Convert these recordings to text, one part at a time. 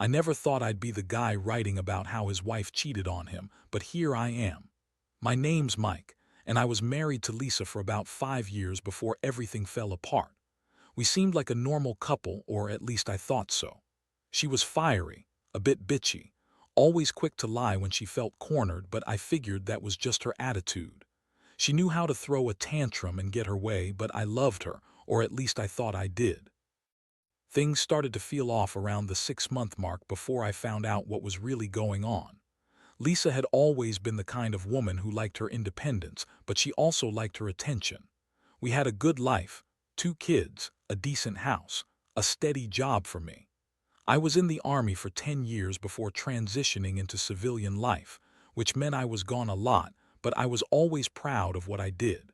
I never thought I'd be the guy writing about how his wife cheated on him, but here I am. My name's Mike, and I was married to Lisa for about 5 years before everything fell apart. We seemed like a normal couple, or at least I thought so. She was fiery, a bit bitchy, always quick to lie when she felt cornered, but I figured that was just her attitude. She knew how to throw a tantrum and get her way, but I loved her, or at least I thought I did. Things started to feel off around the 6-month mark before I found out what was really going on. Lisa had always been the kind of woman who liked her independence, but she also liked her attention. We had a good life, 2 kids, a decent house, a steady job for me. I was in the army for 10 years before transitioning into civilian life, which meant I was gone a lot, but I was always proud of what I did.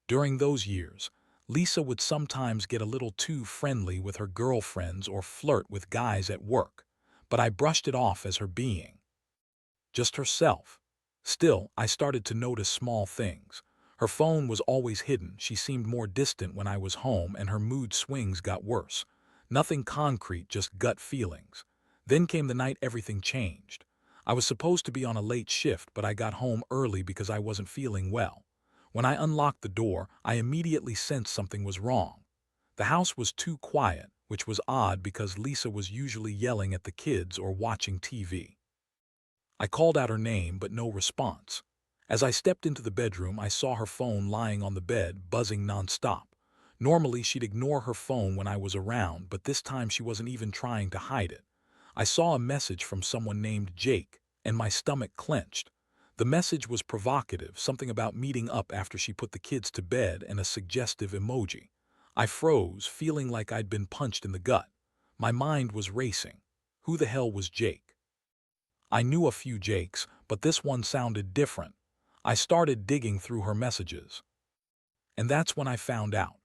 During those years, Lisa would sometimes get a little too friendly with her girlfriends or flirt with guys at work, but I brushed it off as her being just herself. Still, I started to notice small things. Her phone was always hidden, she seemed more distant when I was home, and her mood swings got worse. Nothing concrete, just gut feelings. Then came the night everything changed. I was supposed to be on a late shift, but I got home early because I wasn't feeling well. When I unlocked the door, I immediately sensed something was wrong. The house was too quiet, which was odd because Lisa was usually yelling at the kids or watching TV. I called out her name, but no response. As I stepped into the bedroom, I saw her phone lying on the bed, buzzing nonstop. Normally, she'd ignore her phone when I was around, but this time she wasn't even trying to hide it. I saw a message from someone named Jake, and my stomach clenched. The message was provocative, something about meeting up after she put the kids to bed and a suggestive emoji. I froze, feeling like I'd been punched in the gut. My mind was racing. Who the hell was Jake? I knew a few Jakes, but this one sounded different. I started digging through her messages. And that's when I found out.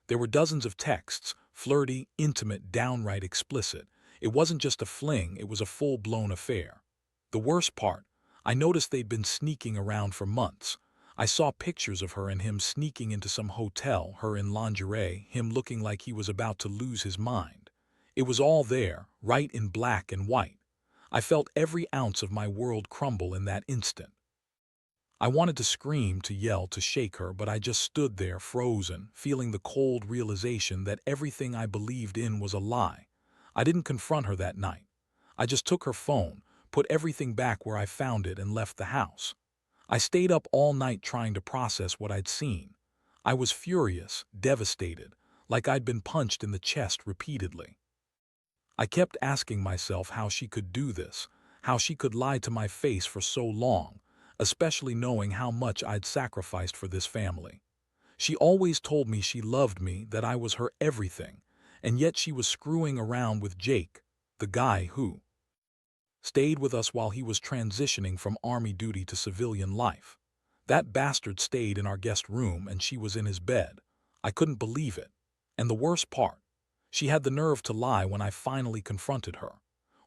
There were dozens of texts, flirty, intimate, downright explicit. It wasn't just a fling, it was a full-blown affair. The worst part, I noticed they'd been sneaking around for months. I saw pictures of her and him sneaking into some hotel, her in lingerie, him looking like he was about to lose his mind. It was all there, right in black and white. I felt every ounce of my world crumble in that instant. I wanted to scream, to yell, to shake her, but I just stood there, frozen, feeling the cold realization that everything I believed in was a lie. I didn't confront her that night. I just took her phone, put everything back where I found it, and left the house. I stayed up all night trying to process what I'd seen. I was furious, devastated, like I'd been punched in the chest repeatedly. I kept asking myself how she could do this, how she could lie to my face for so long, especially knowing how much I'd sacrificed for this family. She always told me she loved me, that I was her everything, and yet she was screwing around with Jake, the guy who stayed with us while he was transitioning from army duty to civilian life. That bastard stayed in our guest room and she was in his bed. I couldn't believe it. And the worst part, she had the nerve to lie when I finally confronted her.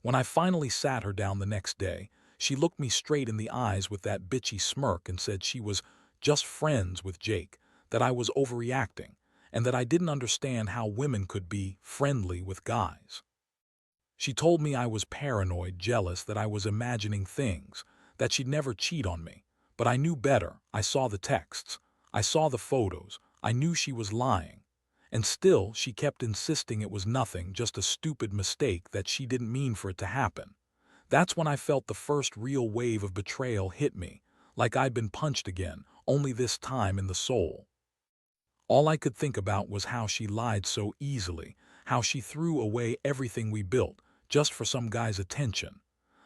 When I finally sat her down the next day, she looked me straight in the eyes with that bitchy smirk and said she was just friends with Jake, that I was overreacting, and that I didn't understand how women could be friendly with guys. She told me I was paranoid, jealous, that I was imagining things, that she'd never cheat on me. But I knew better. I saw the texts. I saw the photos. I knew she was lying. And still, she kept insisting it was nothing, just a stupid mistake, that she didn't mean for it to happen. That's when I felt the first real wave of betrayal hit me, like I'd been punched again, only this time in the soul. All I could think about was how she lied so easily, how she threw away everything we built, just for some guy's attention.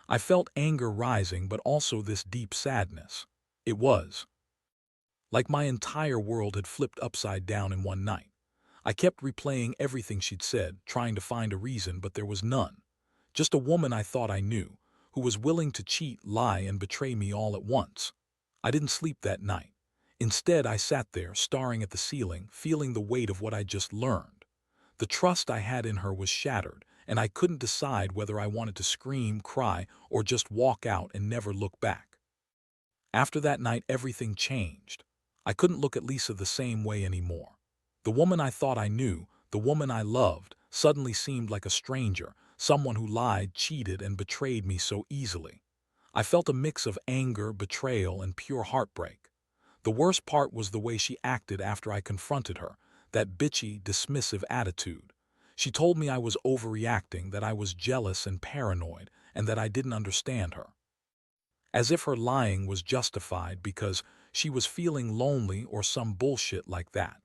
I felt anger rising, but also this deep sadness. It was like my entire world had flipped upside down in one night. I kept replaying everything she'd said, trying to find a reason, but there was none. Just a woman I thought I knew, who was willing to cheat, lie, and betray me all at once. I didn't sleep that night. Instead, I sat there, staring at the ceiling, feeling the weight of what I'd just learned. The trust I had in her was shattered, and I couldn't decide whether I wanted to scream, cry, or just walk out and never look back. After that night, everything changed. I couldn't look at Lisa the same way anymore. The woman I thought I knew, the woman I loved, suddenly seemed like a stranger, someone who lied, cheated, and betrayed me so easily. I felt a mix of anger, betrayal, and pure heartbreak. The worst part was the way she acted after I confronted her, that bitchy, dismissive attitude. She told me I was overreacting, that I was jealous and paranoid, and that I didn't understand her. As if her lying was justified because she was feeling lonely or some bullshit like that.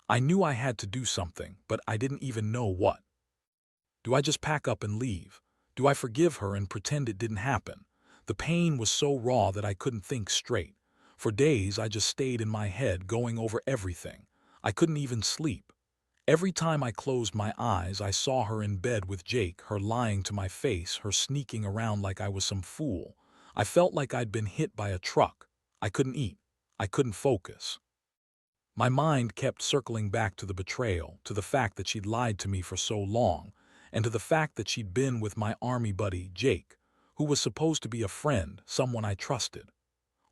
I knew I had to do something, but I didn't even know what. Do I just pack up and leave? Do I forgive her and pretend it didn't happen? The pain was so raw that I couldn't think straight. For days, I just stayed in my head going over everything. I couldn't even sleep. Every time I closed my eyes, I saw her in bed with Jake, her lying to my face, her sneaking around like I was some fool. I felt like I'd been hit by a truck. I couldn't eat. I couldn't focus. My mind kept circling back to the betrayal, to the fact that she'd lied to me for so long, and to the fact that she'd been with my army buddy, Jake, who was supposed to be a friend, someone I trusted.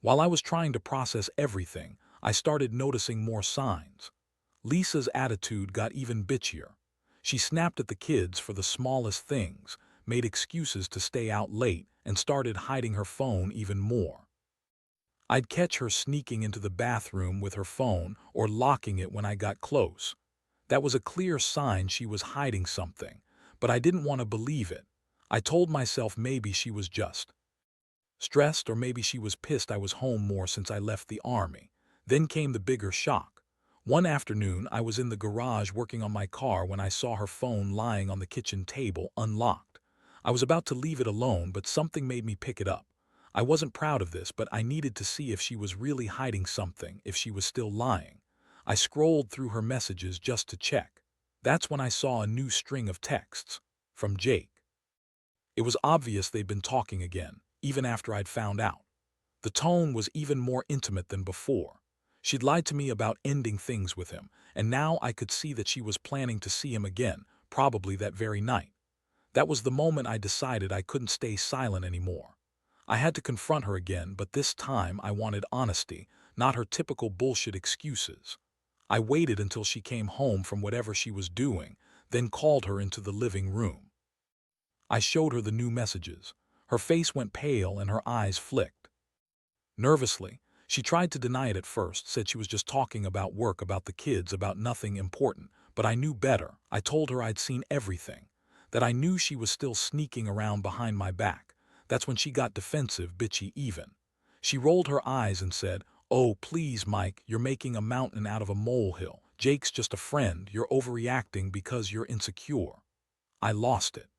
While I was trying to process everything, I started noticing more signs. Lisa's attitude got even bitchier. She snapped at the kids for the smallest things, made excuses to stay out late, and started hiding her phone even more. I'd catch her sneaking into the bathroom with her phone or locking it when I got close. That was a clear sign she was hiding something, but I didn't want to believe it. I told myself maybe she was just stressed, or maybe she was pissed I was home more since I left the army. Then came the bigger shock. One afternoon, I was in the garage working on my car when I saw her phone lying on the kitchen table, unlocked. I was about to leave it alone, but something made me pick it up. I wasn't proud of this, but I needed to see if she was really hiding something, if she was still lying. I scrolled through her messages just to check. That's when I saw a new string of texts from Jake. It was obvious they'd been talking again, even after I'd found out. The tone was even more intimate than before. She'd lied to me about ending things with him, and now I could see that she was planning to see him again, probably that very night. That was the moment I decided I couldn't stay silent anymore. I had to confront her again, but this time I wanted honesty, not her typical bullshit excuses. I waited until she came home from whatever she was doing, then called her into the living room. I showed her the new messages. Her face went pale and her eyes flicked. Nervously, she tried to deny it at first, said she was just talking about work, about the kids, about nothing important, but I knew better. I told her I'd seen everything, that I knew she was still sneaking around behind my back. That's when she got defensive, bitchy even. She rolled her eyes and said, "Oh, please, Mike, you're making a mountain out of a molehill. Jake's just a friend. You're overreacting because you're insecure." I lost it.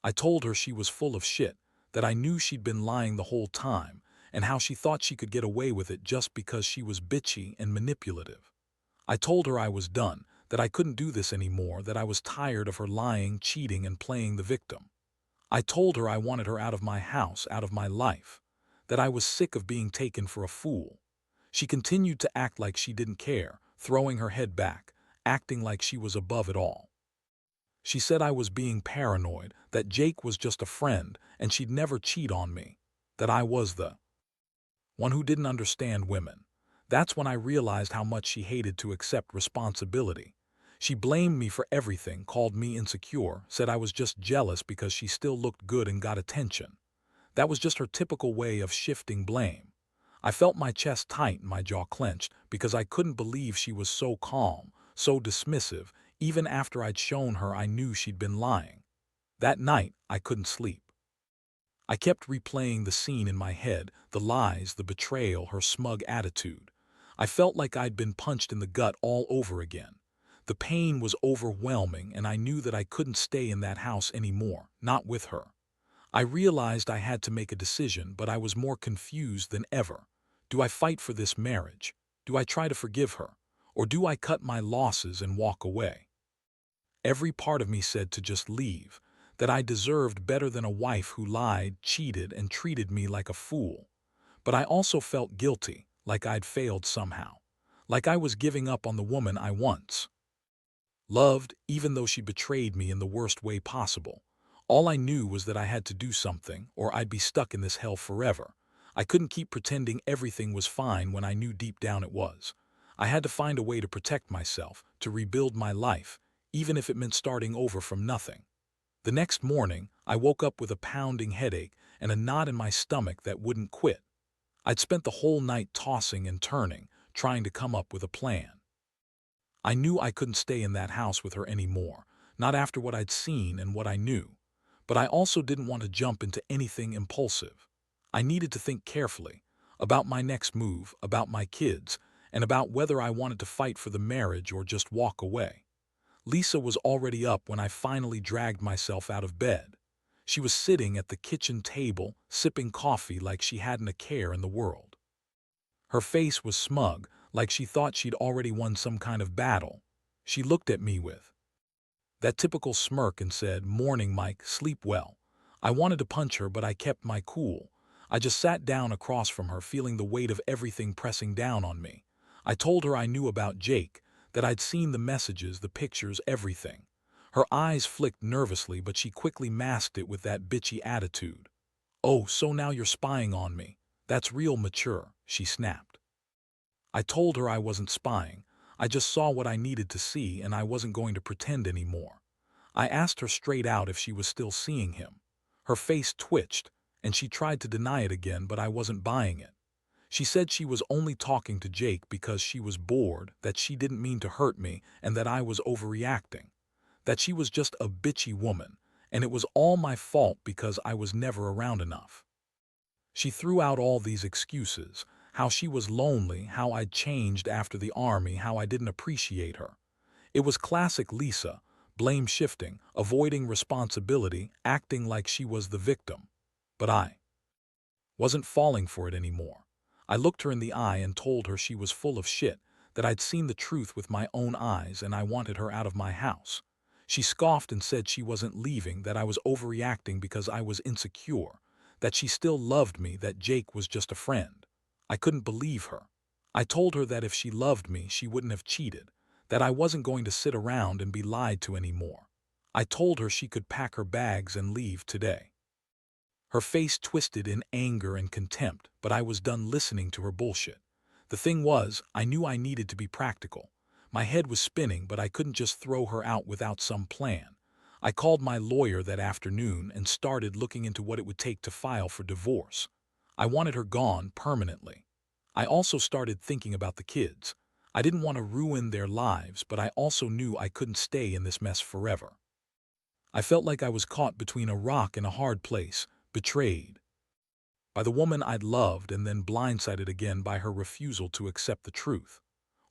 I told her she was full of shit, that I knew she'd been lying the whole time, and how she thought she could get away with it just because she was bitchy and manipulative. I told her I was done, that I couldn't do this anymore, that I was tired of her lying, cheating, and playing the victim. I told her I wanted her out of my house, out of my life, that I was sick of being taken for a fool. She continued to act like she didn't care, throwing her head back, acting like she was above it all. She said I was being paranoid, that Jake was just a friend and she'd never cheat on me, that I was the one who didn't understand women. That's when I realized how much she hated to accept responsibility. She blamed me for everything, called me insecure, said I was just jealous because she still looked good and got attention. That was just her typical way of shifting blame. I felt my chest tight and my jaw clenched because I couldn't believe she was so calm, so dismissive, even after I'd shown her I knew she'd been lying. That night, I couldn't sleep. I kept replaying the scene in my head, the lies, the betrayal, her smug attitude. I felt like I'd been punched in the gut all over again. The pain was overwhelming, and I knew that I couldn't stay in that house anymore, not with her. I realized I had to make a decision, but I was more confused than ever. Do I fight for this marriage? Do I try to forgive her? Or do I cut my losses and walk away? Every part of me said to just leave, that I deserved better than a wife who lied, cheated, and treated me like a fool. But I also felt guilty, like I'd failed somehow, like I was giving up on the woman I once loved, even though she betrayed me in the worst way possible. All I knew was that I had to do something, or I'd be stuck in this hell forever. I couldn't keep pretending everything was fine when I knew deep down it was. I had to find a way to protect myself, to rebuild my life, even if it meant starting over from nothing. The next morning, I woke up with a pounding headache and a knot in my stomach that wouldn't quit. I'd spent the whole night tossing and turning, trying to come up with a plan. I knew I couldn't stay in that house with her anymore, not after what I'd seen and what I knew. But I also didn't want to jump into anything impulsive. I needed to think carefully about my next move, about my kids, and about whether I wanted to fight for the marriage or just walk away. Lisa was already up when I finally dragged myself out of bed. She was sitting at the kitchen table, sipping coffee like she hadn't a care in the world. Her face was smug, like she thought she'd already won some kind of battle. She looked at me with that typical smirk and said, "Morning, Mike, sleep well." I wanted to punch her, but I kept my cool. I just sat down across from her, feeling the weight of everything pressing down on me. I told her I knew about Jake, that I'd seen the messages, the pictures, everything. Her eyes flicked nervously, but she quickly masked it with that bitchy attitude. "Oh, so now you're spying on me. That's real mature," she snapped. I told her I wasn't spying. I just saw what I needed to see, and I wasn't going to pretend anymore. I asked her straight out if she was still seeing him. Her face twitched, and she tried to deny it again, but I wasn't buying it. She said she was only talking to Jake because she was bored, that she didn't mean to hurt me, and that I was overreacting. That she was just a bitchy woman, and it was all my fault because I was never around enough. She threw out all these excuses, how she was lonely, how I'd changed after the army, how I didn't appreciate her. It was classic Lisa, blame shifting, avoiding responsibility, acting like she was the victim. But I wasn't falling for it anymore. I looked her in the eye and told her she was full of shit, that I'd seen the truth with my own eyes and I wanted her out of my house. She scoffed and said she wasn't leaving, that I was overreacting because I was insecure, that she still loved me, that Jake was just a friend. I couldn't believe her. I told her that if she loved me, she wouldn't have cheated, that I wasn't going to sit around and be lied to anymore. I told her she could pack her bags and leave today. Her face twisted in anger and contempt, but I was done listening to her bullshit. The thing was, I knew I needed to be practical. My head was spinning, but I couldn't just throw her out without some plan. I called my lawyer that afternoon and started looking into what it would take to file for divorce. I wanted her gone permanently. I also started thinking about the kids. I didn't want to ruin their lives, but I also knew I couldn't stay in this mess forever. I felt like I was caught between a rock and a hard place, betrayed by the woman I'd loved and then blindsided again by her refusal to accept the truth.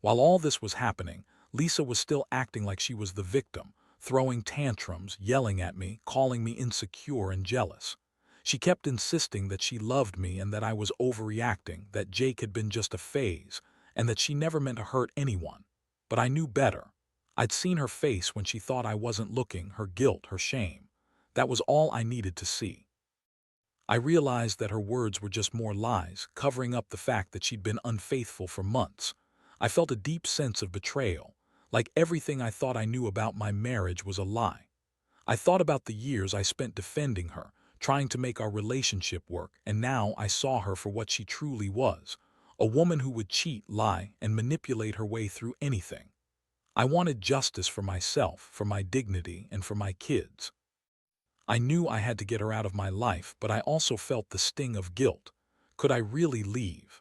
While all this was happening, Lisa was still acting like she was the victim, throwing tantrums, yelling at me, calling me insecure and jealous. She kept insisting that she loved me and that I was overreacting, that Jake had been just a phase, and that she never meant to hurt anyone. But I knew better. I'd seen her face when she thought I wasn't looking, her guilt, her shame. That was all I needed to see. I realized that her words were just more lies, covering up the fact that she'd been unfaithful for months. I felt a deep sense of betrayal, like everything I thought I knew about my marriage was a lie. I thought about the years I spent defending her, trying to make our relationship work, and now I saw her for what she truly was, a woman who would cheat, lie, and manipulate her way through anything. I wanted justice for myself, for my dignity, and for my kids. I knew I had to get her out of my life, but I also felt the sting of guilt. Could I really leave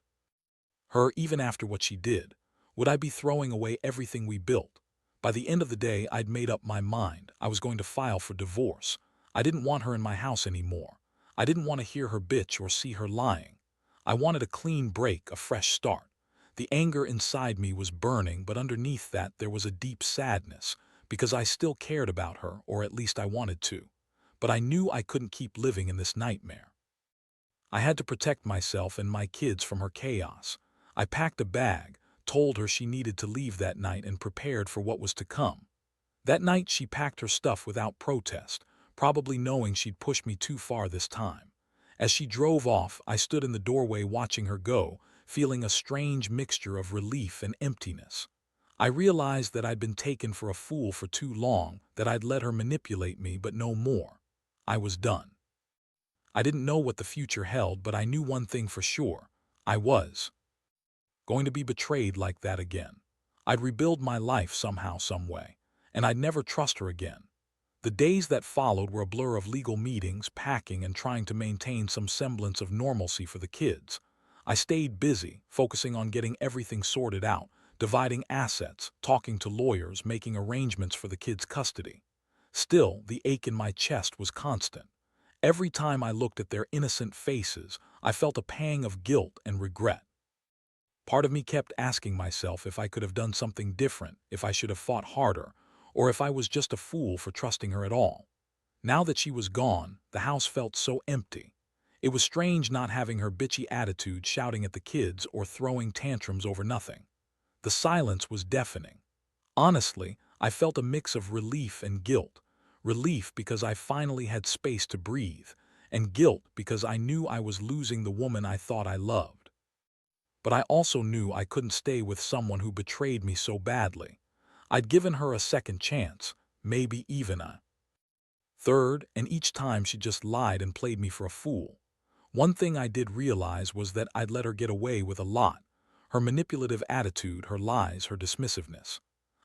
her even after what she did? Would I be throwing away everything we built? By the end of the day, I'd made up my mind. I was going to file for divorce. I didn't want her in my house anymore. I didn't want to hear her bitch or see her lying. I wanted a clean break, a fresh start. The anger inside me was burning, but underneath that there was a deep sadness, because I still cared about her, or at least I wanted to. But I knew I couldn't keep living in this nightmare. I had to protect myself and my kids from her chaos. I packed a bag, told her she needed to leave that night, and prepared for what was to come. That night she packed her stuff without protest, probably knowing she'd pushed me too far this time. As she drove off, I stood in the doorway watching her go, feeling a strange mixture of relief and emptiness. I realized that I'd been taken for a fool for too long, that I'd let her manipulate me, but no more. I was done. I didn't know what the future held, but I knew one thing for sure. I was going to be betrayed like that again. I'd rebuild my life somehow, some way, and I'd never trust her again. The days that followed were a blur of legal meetings, packing, and trying to maintain some semblance of normalcy for the kids. I stayed busy, focusing on getting everything sorted out, dividing assets, talking to lawyers, making arrangements for the kids' custody. Still, the ache in my chest was constant. Every time I looked at their innocent faces, I felt a pang of guilt and regret. Part of me kept asking myself if I could have done something different, if I should have fought harder, or if I was just a fool for trusting her at all. Now that she was gone, the house felt so empty. It was strange not having her bitchy attitude, shouting at the kids or throwing tantrums over nothing. The silence was deafening. Honestly, I felt a mix of relief and guilt. Relief because I finally had space to breathe, and guilt because I knew I was losing the woman I thought I loved. But I also knew I couldn't stay with someone who betrayed me so badly. I'd given her a second chance, maybe even a third, and each time she just lied and played me for a fool. One thing I did realize was that I'd let her get away with a lot. Her manipulative attitude, her lies, her dismissiveness.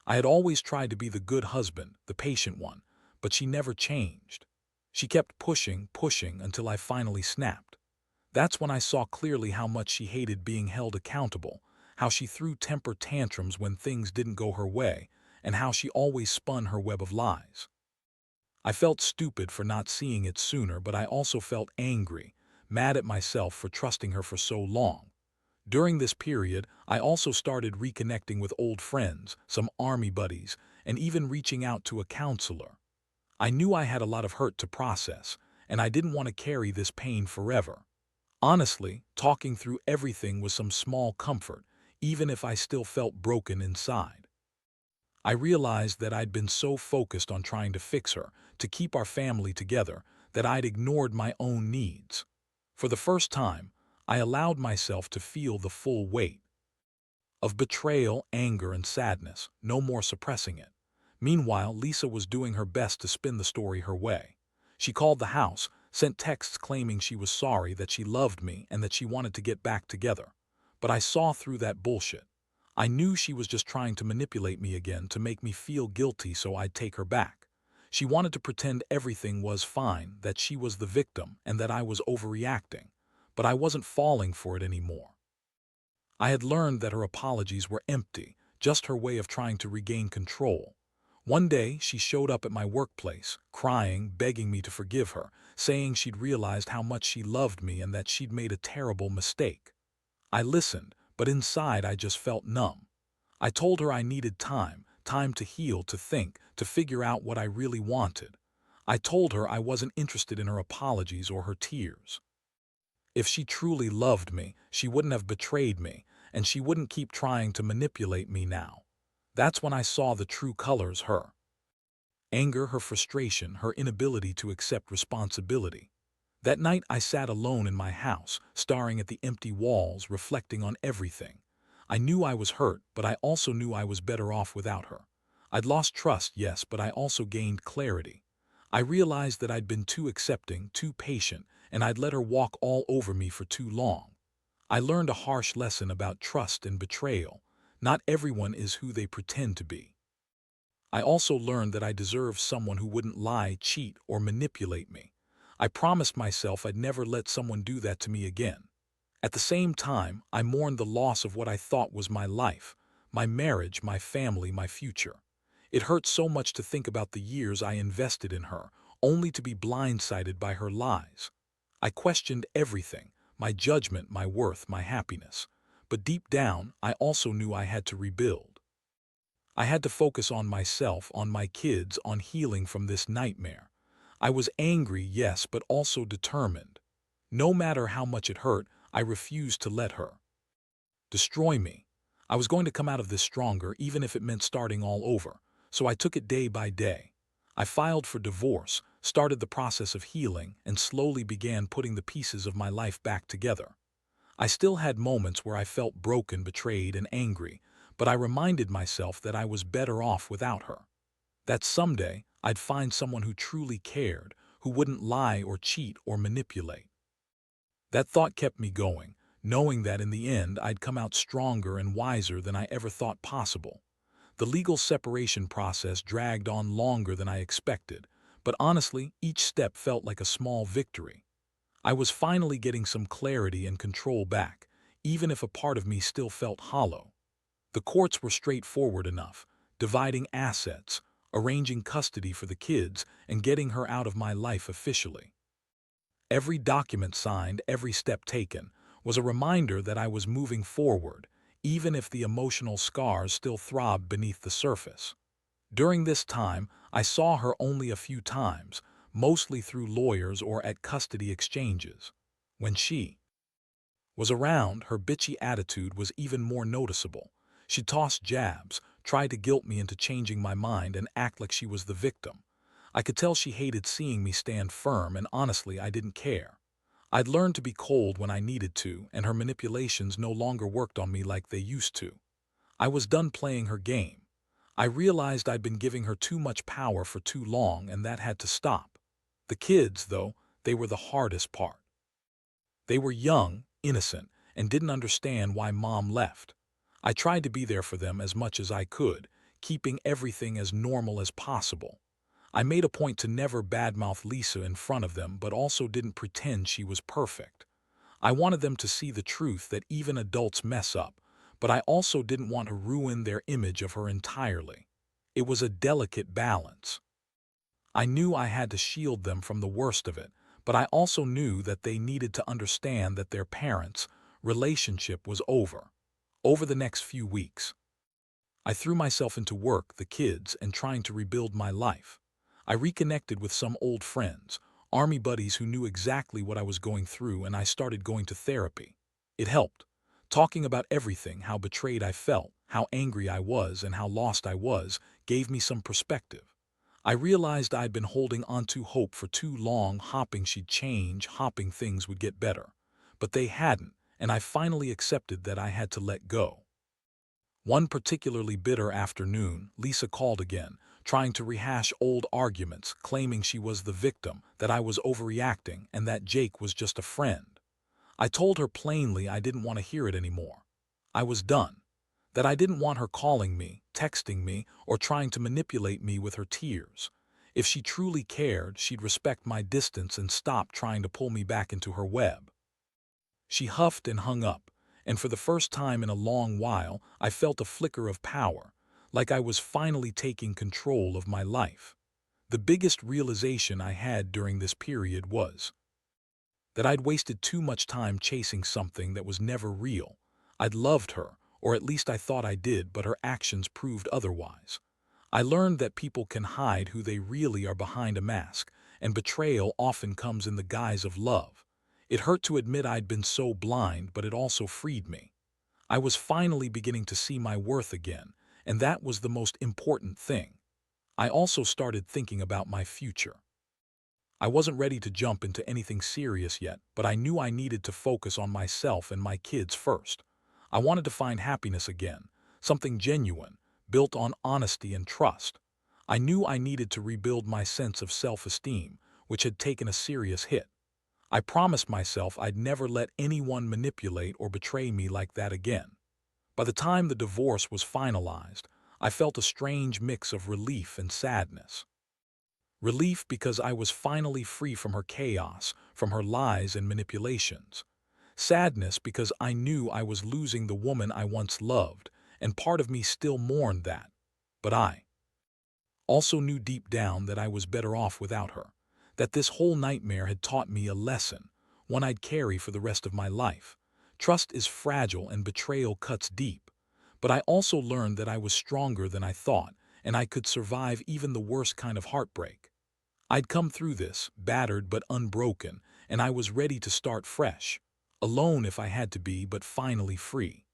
I had always tried to be the good husband, the patient one, but she never changed. She kept pushing, pushing until I finally snapped. That's when I saw clearly how much she hated being held accountable, how she threw temper tantrums when things didn't go her way, and how she always spun her web of lies. I felt stupid for not seeing it sooner, but I also felt angry, mad at myself for trusting her for so long. During this period, I also started reconnecting with old friends, some army buddies, and even reaching out to a counselor. I knew I had a lot of hurt to process, and I didn't want to carry this pain forever. Honestly, talking through everything was some small comfort, even if I still felt broken inside. I realized that I'd been so focused on trying to fix her, to keep our family together, that I'd ignored my own needs. For the first time, I allowed myself to feel the full weight of betrayal, anger, and sadness, no more suppressing it. Meanwhile, Lisa was doing her best to spin the story her way. She called the house, sent texts claiming she was sorry, that she loved me, and that she wanted to get back together. But I saw through that bullshit. I knew she was just trying to manipulate me again, to make me feel guilty so I'd take her back. She wanted to pretend everything was fine, that she was the victim, and that I was overreacting. But I wasn't falling for it anymore. I had learned that her apologies were empty, just her way of trying to regain control. One day, she showed up at my workplace, crying, begging me to forgive her, saying she'd realized how much she loved me and that she'd made a terrible mistake. I listened, but inside I just felt numb. I told her I needed time, time to heal, to think, to figure out what I really wanted. I told her I wasn't interested in her apologies or her tears. If she truly loved me, she wouldn't have betrayed me, and she wouldn't keep trying to manipulate me now. That's when I saw the true colors: her anger, her frustration, her inability to accept responsibility. That night I sat alone in my house, staring at the empty walls, reflecting on everything. I knew I was hurt, but I also knew I was better off without her. I'd lost trust, yes, but I also gained clarity. I realized that I'd been too accepting, too patient, and I'd let her walk all over me for too long. I learned a harsh lesson about trust and betrayal. Not everyone is who they pretend to be. I also learned that I deserved someone who wouldn't lie, cheat, or manipulate me. I promised myself I'd never let someone do that to me again. At the same time, I mourned the loss of what I thought was my life, my marriage, my family, my future. It hurt so much to think about the years I invested in her, only to be blindsided by her lies. I questioned everything: my judgment, my worth, my happiness. But deep down, I also knew I had to rebuild. I had to focus on myself, on my kids, on healing from this nightmare. I was angry, yes, but also determined. No matter how much it hurt, I refused to let her destroy me. I was going to come out of this stronger, even if it meant starting all over. So I took it day by day. I filed for divorce, started the process of healing, and slowly began putting the pieces of my life back together. I still had moments where I felt broken, betrayed, and angry, but I reminded myself that I was better off without her. That someday I'd find someone who truly cared, who wouldn't lie or cheat or manipulate. That thought kept me going, knowing that in the end I'd come out stronger and wiser than I ever thought possible. The legal separation process dragged on longer than I expected, but honestly, each step felt like a small victory. I was finally getting some clarity and control back, even if a part of me still felt hollow. The courts were straightforward enough, dividing assets, arranging custody for the kids, and getting her out of my life officially. Every document signed, every step taken, was a reminder that I was moving forward, even if the emotional scars still throbbed beneath the surface. During this time, I saw her only a few times, mostly through lawyers or at custody exchanges. When she was around, her bitchy attitude was even more noticeable. She tossed jabs, tried to guilt me into changing my mind and act like she was the victim. I could tell she hated seeing me stand firm, and honestly, I didn't care. I'd learned to be cold when I needed to, and her manipulations no longer worked on me like they used to. I was done playing her game. I realized I'd been giving her too much power for too long, and that had to stop. The kids, though, they were the hardest part. They were young, innocent, and didn't understand why Mom left. I tried to be there for them as much as I could, keeping everything as normal as possible. I made a point to never badmouth Lisa in front of them, but also didn't pretend she was perfect. I wanted them to see the truth that even adults mess up, but I also didn't want to ruin their image of her entirely. It was a delicate balance. I knew I had to shield them from the worst of it, but I also knew that they needed to understand that their parents' relationship was over. Over the next few weeks, I threw myself into work, the kids, and trying to rebuild my life. I reconnected with some old friends, army buddies who knew exactly what I was going through, and I started going to therapy. It helped. Talking about everything, how betrayed I felt, how angry I was, and how lost I was, gave me some perspective. I realized I'd been holding onto hope for too long, hoping she'd change, hoping things would get better. But they hadn't, and I finally accepted that I had to let go. One particularly bitter afternoon, Lisa called again, trying to rehash old arguments, claiming she was the victim, that I was overreacting, and that Jake was just a friend. I told her plainly I didn't want to hear it anymore. I was done. That I didn't want her calling me, texting me, or trying to manipulate me with her tears. If she truly cared, she'd respect my distance and stop trying to pull me back into her web. She huffed and hung up, and for the first time in a long while, I felt a flicker of power, like I was finally taking control of my life. The biggest realization I had during this period was that I'd wasted too much time chasing something that was never real. I'd loved her, or at least I thought I did, but her actions proved otherwise. I learned that people can hide who they really are behind a mask, and betrayal often comes in the guise of love. It hurt to admit I'd been so blind, but it also freed me. I was finally beginning to see my worth again, and that was the most important thing. I also started thinking about my future. I wasn't ready to jump into anything serious yet, but I knew I needed to focus on myself and my kids first. I wanted to find happiness again, something genuine, built on honesty and trust. I knew I needed to rebuild my sense of self-esteem, which had taken a serious hit. I promised myself I'd never let anyone manipulate or betray me like that again. By the time the divorce was finalized, I felt a strange mix of relief and sadness. Relief because I was finally free from her chaos, from her lies and manipulations. Sadness because I knew I was losing the woman I once loved, and part of me still mourned that. But I also knew deep down that I was better off without her, that this whole nightmare had taught me a lesson, one I'd carry for the rest of my life. Trust is fragile and betrayal cuts deep. But I also learned that I was stronger than I thought, and I could survive even the worst kind of heartbreak. I'd come through this, battered but unbroken, and I was ready to start fresh. Alone if I had to be, but finally free.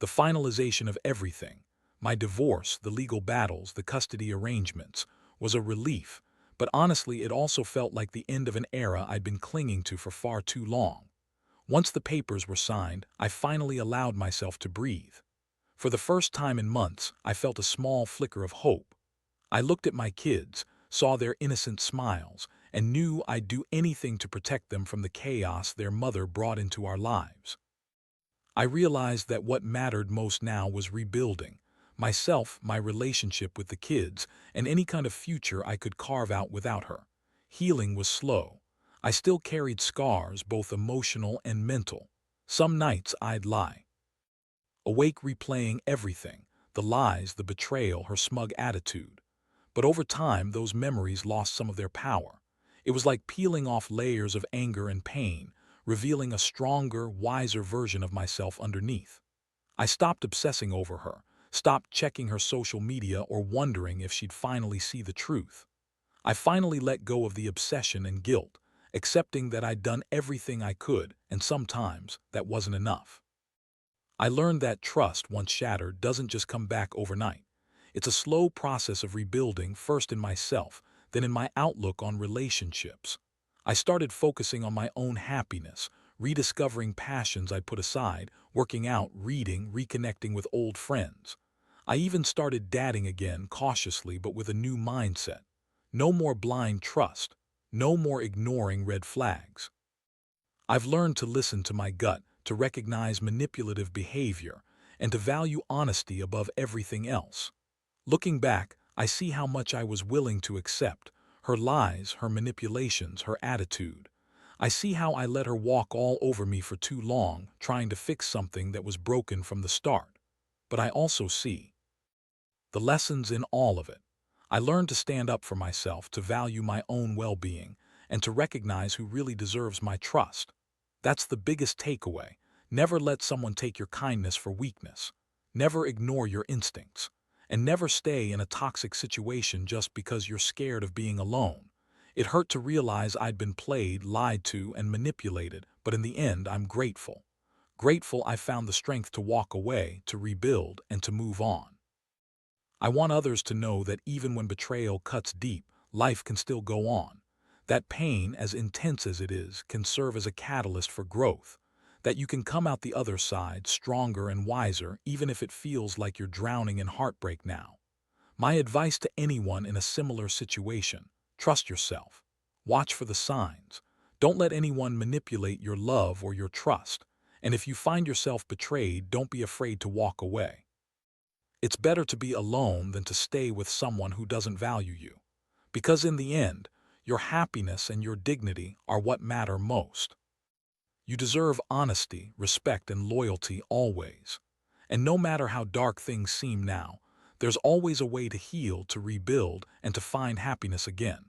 The finalization of everything, my divorce, the legal battles, the custody arrangements, was a relief, but honestly it also felt like the end of an era I'd been clinging to for far too long. Once the papers were signed, I finally allowed myself to breathe. For the first time in months, I felt a small flicker of hope. I looked at my kids, saw their innocent smiles, and knew I'd do anything to protect them from the chaos their mother brought into our lives. I realized that what mattered most now was rebuilding, myself, my relationship with the kids, and any kind of future I could carve out without her. Healing was slow. I still carried scars, both emotional and mental. Some nights I'd lie, awake replaying everything, the lies, the betrayal, her smug attitude. But over time, those memories lost some of their power. It was like peeling off layers of anger and pain, revealing a stronger, wiser version of myself underneath. I stopped obsessing over her, stopped checking her social media or wondering if she'd finally see the truth. I finally let go of the obsession and guilt, accepting that I'd done everything I could, and sometimes that wasn't enough. I learned that trust, once shattered, doesn't just come back overnight. It's a slow process of rebuilding, first in myself, then in my outlook on relationships. I started focusing on my own happiness, rediscovering passions I'd put aside, working out, reading, reconnecting with old friends. I even started dating again, cautiously but with a new mindset. No more blind trust. No more ignoring red flags. I've learned to listen to my gut, to recognize manipulative behavior, and to value honesty above everything else. Looking back, I see how much I was willing to accept, her lies, her manipulations, her attitude. I see how I let her walk all over me for too long, trying to fix something that was broken from the start. But I also see the lessons in all of it. I learned to stand up for myself, to value my own well-being, and to recognize who really deserves my trust. That's the biggest takeaway. Never let someone take your kindness for weakness. Never ignore your instincts. And never stay in a toxic situation just because you're scared of being alone. It hurt to realize I'd been played, lied to, and manipulated, but in the end, I'm grateful. Grateful I found the strength to walk away, to rebuild, and to move on. I want others to know that even when betrayal cuts deep, life can still go on. That pain, as intense as it is, can serve as a catalyst for growth. That you can come out the other side stronger and wiser, even if it feels like you're drowning in heartbreak now. My advice to anyone in a similar situation: trust yourself. Watch for the signs. Don't let anyone manipulate your love or your trust. And if you find yourself betrayed, don't be afraid to walk away. It's better to be alone than to stay with someone who doesn't value you. Because in the end, your happiness and your dignity are what matter most. You deserve honesty, respect, and loyalty always. And no matter how dark things seem now, there's always a way to heal, to rebuild, and to find happiness again.